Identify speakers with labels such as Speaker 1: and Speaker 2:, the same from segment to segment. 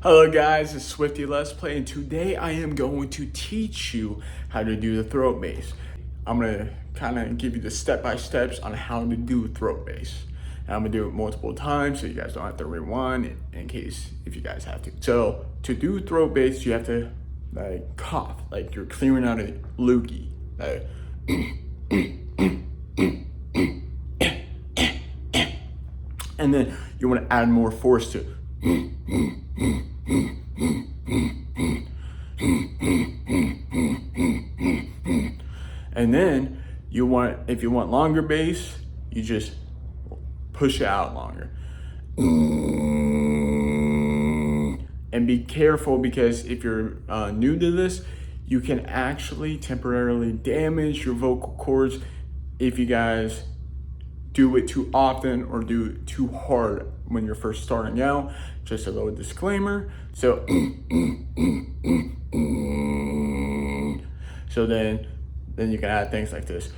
Speaker 1: Hello guys, it's Swifty Let's Play, and today I am going to teach you how to do the throat bass. I'm gonna kind of give you the step-by-steps on how to do throat bass. And I'm gonna do it multiple times so you guys don't have to rewind in case if you guys have to. So to do throat bass, you have to like cough, like you're clearing out a loogie. Like, and then you want to add more force to it. And then if you want longer bass, you just push it out longer. And be careful, because if you're new to this, you can actually temporarily damage your vocal cords if you guys do it too often or do it too hard when you're first starting out. Just a little disclaimer. So then you can add things like this.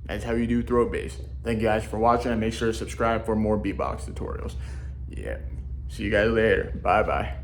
Speaker 1: That's how you do throat bass. Thank you guys for watching, and make sure to subscribe for more beatbox tutorials. Yeah. See you guys later. Bye bye.